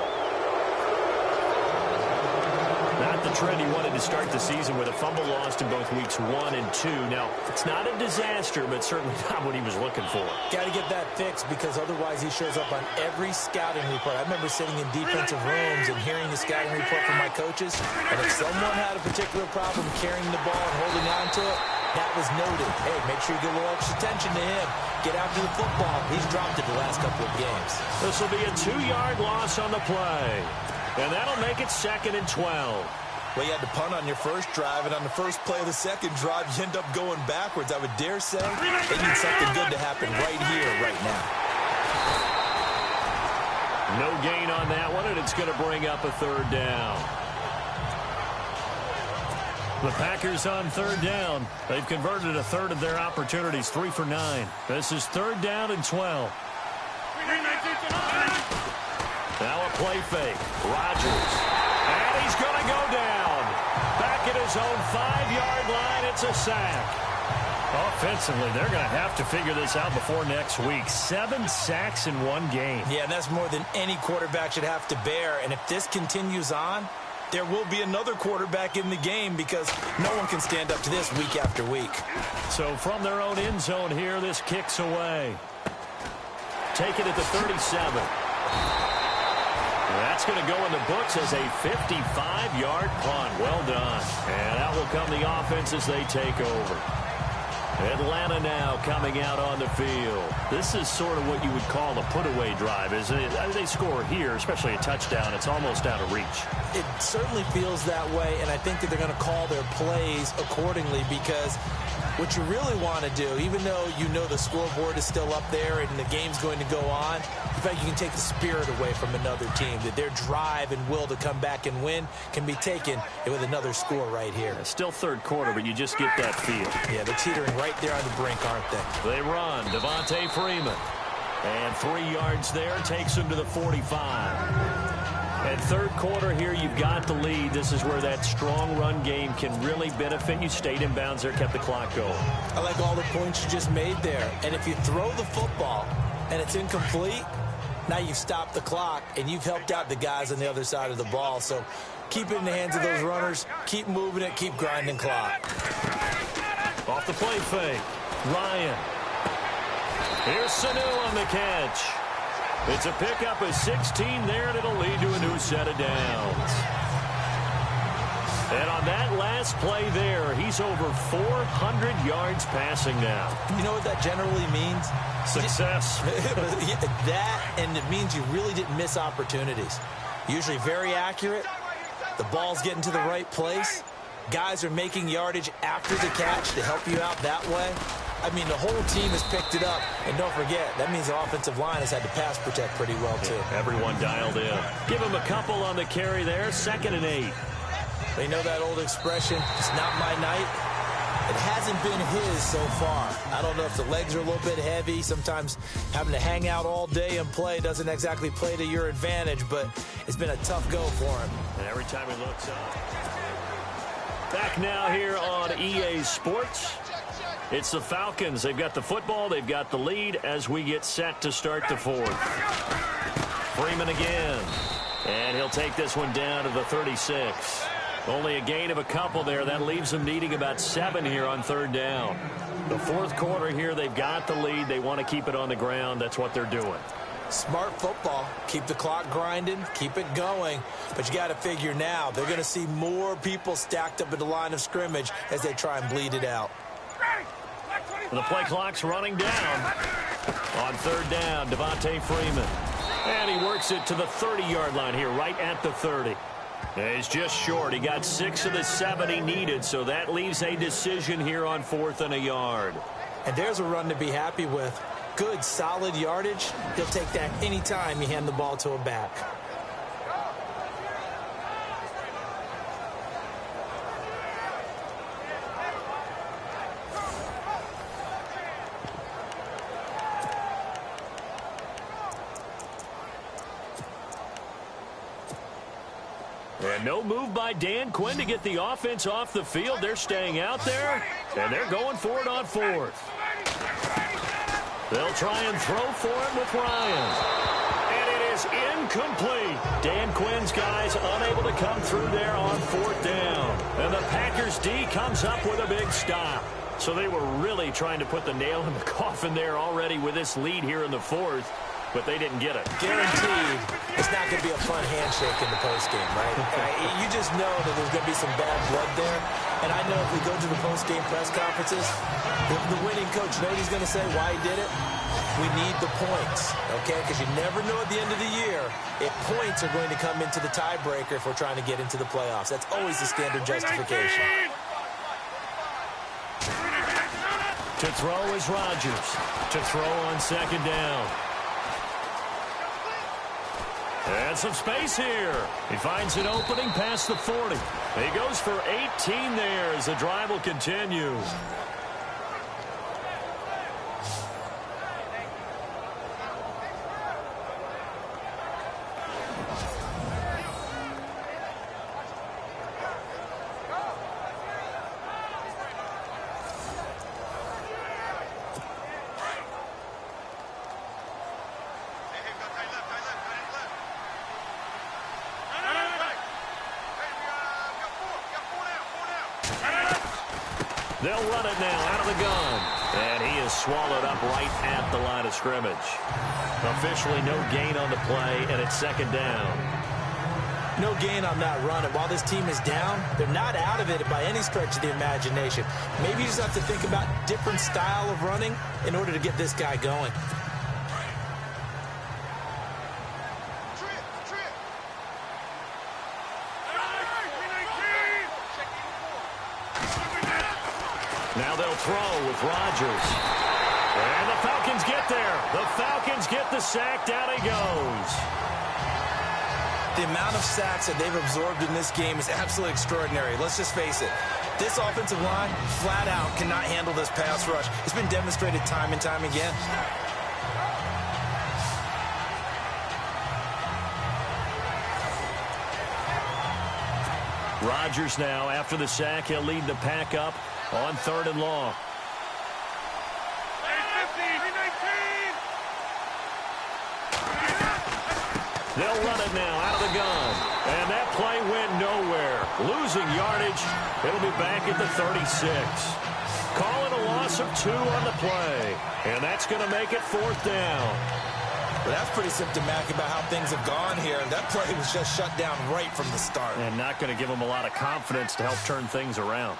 Not the trend he wanted to start the season with. A fumble lost in both weeks 1 and 2. Now, it's not a disaster, but certainly not what he was looking for. Got to get that fixed because otherwise he shows up on every scouting report. I remember sitting in defensive rooms and hearing the scouting report from my coaches. And if someone had a particular problem carrying the ball and holding on to it, that was noted. Hey, make sure you give a little extra attention to him. Get after the football. He's dropped it the last couple of games. This will be a 2-yard loss on the play. And that'll make it 2nd and 12. Well, you had to punt on your first drive, and on the first play of the second drive, you end up going backwards. I would dare say they need something good to happen right here, right now. No gain on that one, and it's going to bring up a third down. The Packers on third down. They've converted a third of their opportunities, 3 for 9. This is third down and 12. Now a play fake. Rodgers. And he's going to go down. Back at his own 5-yard line. It's a sack. Offensively, they're going to have to figure this out before next week. 7 sacks in one game. Yeah, and that's more than any quarterback should have to bear. And if this continues on, there will be another quarterback in the game because no one can stand up to this week after week. So from their own end zone here, this kicks away. Take it at the 37. That's going to go in the books as a 55-yard punt. Well done. And out will come the offense as they take over. Atlanta now coming out on the field. This is sort of what you would call a put-away drive. As they score here, especially a touchdown, it's almost out of reach. It certainly feels that way, and I think that they're going to call their plays accordingly because what you really want to do, even though you know the scoreboard is still up there and the game's going to go on, in fact, you can take the spirit away from another team, that their drive and will to come back and win can be taken with another score right here. It's still third quarter, but you just get that feel. Yeah, they're teetering right there on the brink, aren't they? They run. Devontae Freeman. And 3 yards there takes him to the 45. And third quarter here, you've got the lead. This is where that strong run game can really benefit you. Stayed in bounds there, kept the clock going. I like all the points you just made there. And if you throw the football and it's incomplete, now you've stopped the clock and you've helped out the guys on the other side of the ball. So keep it in the hands of those runners. Keep moving it. Keep grinding clock. Off the play fake. Ryan. Here's Sanu on the catch. It's a pickup of 16 there, and it'll lead to a new set of downs. And on that last play there, he's over 400 yards passing now. You know what that generally means? Success. That, and it means you really didn't miss opportunities. Usually very accurate. The ball's getting to the right place. Guys are making yardage after the catch to help you out that way. I mean, the whole team has picked it up. And don't forget, that means the offensive line has had to pass protect pretty well, too. Yeah, everyone dialed in. Give him a couple on the carry there. 2nd and 8. They know that old expression, it's not my night. It hasn't been his so far. I don't know if the legs are a little bit heavy. Sometimes having to hang out all day and play doesn't exactly play to your advantage, but it's been a tough go for him. And every time he looks up. Back now here on EA Sports. It's the Falcons. They've got the football. They've got the lead as we get set to start the fourth. Freeman again. And he'll take this one down to the 36. Only a gain of a couple there. That leaves them needing about 7 here on third down. The fourth quarter here, they've got the lead. They want to keep it on the ground. That's what they're doing. Smart football. Keep the clock grinding. Keep it going. But you got to figure now, they're going to see more people stacked up at the line of scrimmage as they try and bleed it out. The play clock's running down. On third down, Devontae Freeman. And he works it to the 30-yard line here, right at the 30. And he's just short. He got 6 of the 7 he needed, so that leaves a decision here on 4th and a yard. And there's a run to be happy with. Good, solid yardage. He'll take that anytime you hand the ball to a back. And no move by Dan Quinn to get the offense off the field. They're staying out there, and they're going for it on 4th. They'll try and throw for it with Ryan. And it is incomplete. Dan Quinn's guys unable to come through there on 4th down. And the Packers D comes up with a big stop. So they were really trying to put the nail in the coffin there already with this lead here in the 4th. But they didn't get it. Guaranteed, it's not going to be a fun handshake in the postgame, right? You just know that there's going to be some bad blood there. And I know if we go to the postgame press conferences, the winning coach, you know what he's going to say, why he did it? we need the points, okay? Because you never know at the end of the year if points are going to come into the tiebreaker if we're trying to get into the playoffs. That's always the standard justification. To throw is Rodgers. To throw on second down. And some space here. He finds an opening past the 40. He goes for 18 there as the drive will continue. They'll run it now out of the gun. And he is swallowed up right at the line of scrimmage. Officially no gain on the play, and it's second down. No gain on that run. And while this team is down, they're not out of it by any stretch of the imagination. Maybe you just have to think about different style of running in order to get this guy going. Now they'll throw with Rodgers. And the Falcons get there. The Falcons get the sack. Down he goes. The amount of sacks that they've absorbed in this game is absolutely extraordinary. Let's just face it. This offensive line, flat out, cannot handle this pass rush. It's been demonstrated time and time again. Rodgers now, after the sack, he'll lead the pack up on 3rd and long. They'll run it now out of the gun. And that play went nowhere. Losing yardage. It'll be back at the 36. Call it a loss of 2 on the play. And that's going to make it 4th down. But that's pretty symptomatic about how things have gone here. That play was just shut down right from the start. And not going to give them a lot of confidence to help turn things around.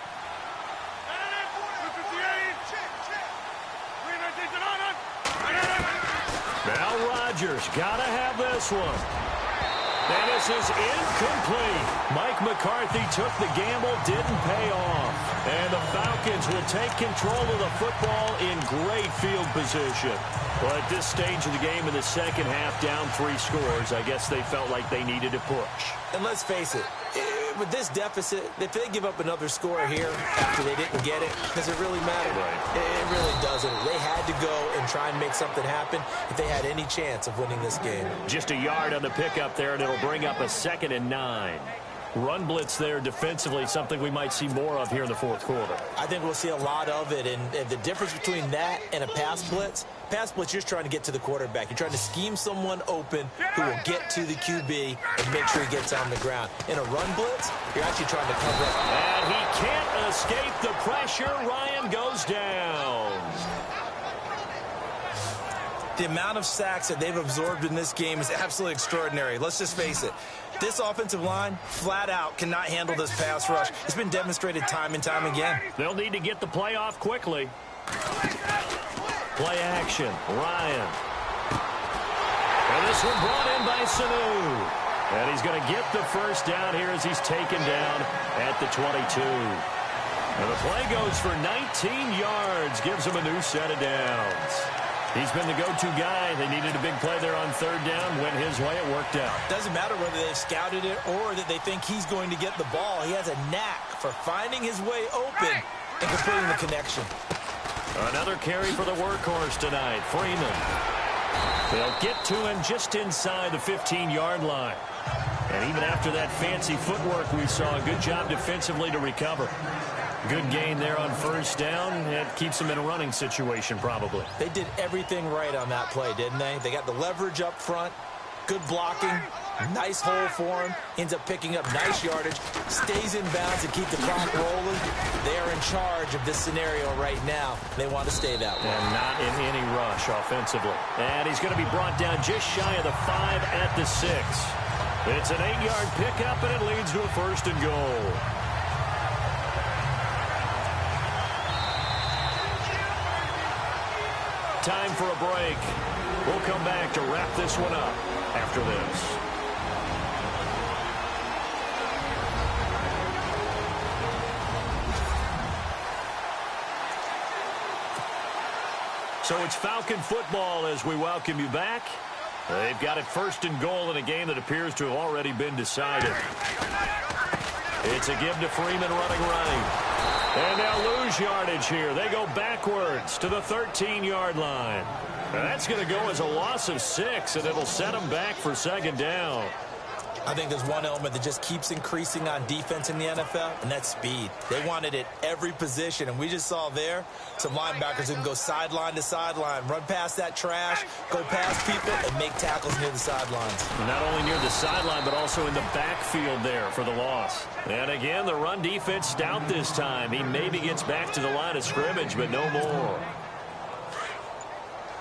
Now Rodgers got to have this one. And this is incomplete. Mike McCarthy took the gamble, didn't pay off. And the Falcons will take control of the football in great field position. Well, at this stage of the game in the second half, down 3 scores, I guess they felt like they needed to push. And let's face it, with this deficit, if they give up another score here after they didn't get it, does it really matter? Right. It really doesn't. They had to go and try and make something happen if they had any chance of winning this game. Just a yard on the pickup there, and it'll bring up a 2nd and 9. Run blitz there defensively, something we might see more of here in the 4th quarter. I think we'll see a lot of it, and the difference between that and a pass blitz, you're just trying to get to the quarterback. You're trying to scheme someone open who will get to the QB and make sure he gets on the ground. In a run blitz, you're actually trying to cover up. And he can't escape the pressure. Ryan goes down. The amount of sacks that they've absorbed in this game is absolutely extraordinary. Let's just face it. This offensive line, flat out, cannot handle this pass rush. It's been demonstrated time and time again. They'll need to get the play off quickly. Play action. Ryan. And this one brought in by Sanu. And he's going to get the first down here as he's taken down at the 22. And the play goes for 19 yards. Gives him a new set of downs. He's been the go-to guy. They needed a big play there on 3rd down. Went his way. It worked out. Doesn't matter whether they've scouted it or that they think he's going to get the ball. He has a knack for finding his way open and completing the connection. Another carry for the workhorse tonight. Freeman. They'll get to him just inside the 15-yard line. And even after that fancy footwork we saw, a good job defensively to recover. Good gain there on 1st down. It keeps them in a running situation probably. They did everything right on that play, didn't they? They got the leverage up front, good blocking, nice hole for him, ends up picking up nice yardage, stays in bounds and keep the clock rolling. They are in charge of this scenario right now. They want to stay that way. And not in any rush offensively. And he's going to be brought down just shy of the 5 at the 6. It's an 8-yard pickup, and it leads to a 1st and goal. Time for a break. We'll come back to wrap this one up after this. So it's Falcon football as we welcome you back. They've got it 1st and goal in a game that appears to have already been decided. It's a give to Freeman running right. And they'll lose yardage here. They go backwards to the 13-yard line. Now that's going to go as a loss of 6, and it'll set them back for 2nd down. I think there's one element that just keeps increasing on defense in the NFL, and that's speed. They want it at every position, and we just saw there some linebackers who can go sideline to sideline, run past that trash, go past people, and make tackles near the sidelines. Not only near the sideline, but also in the backfield there for the loss. And again, the run defense stout this time. He maybe gets back to the line of scrimmage, but no more.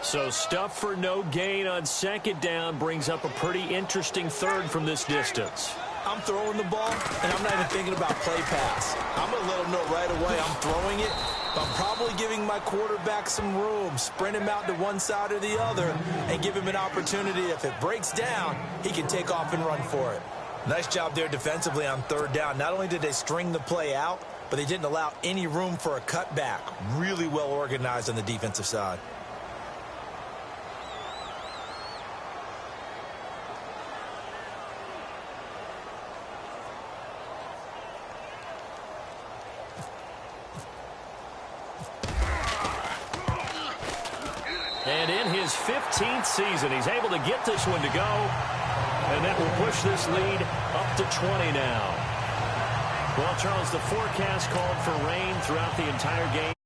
So stuff for no gain on 2nd down brings up a pretty interesting 3rd from this distance. I'm throwing the ball, and I'm not even thinking about play pass. I'm going to let him know right away I'm throwing it, but I'm probably giving my quarterback some room, sprint him out to one side or the other, and give him an opportunity. If it breaks down, he can take off and run for it. Nice job there defensively on 3rd down. Not only did they string the play out, but they didn't allow any room for a cutback. Really well organized on the defensive side. And in his 15th season, he's able to get this one to go. And that will push this lead up to 20 now. Well, Charles, the forecast called for rain throughout the entire game.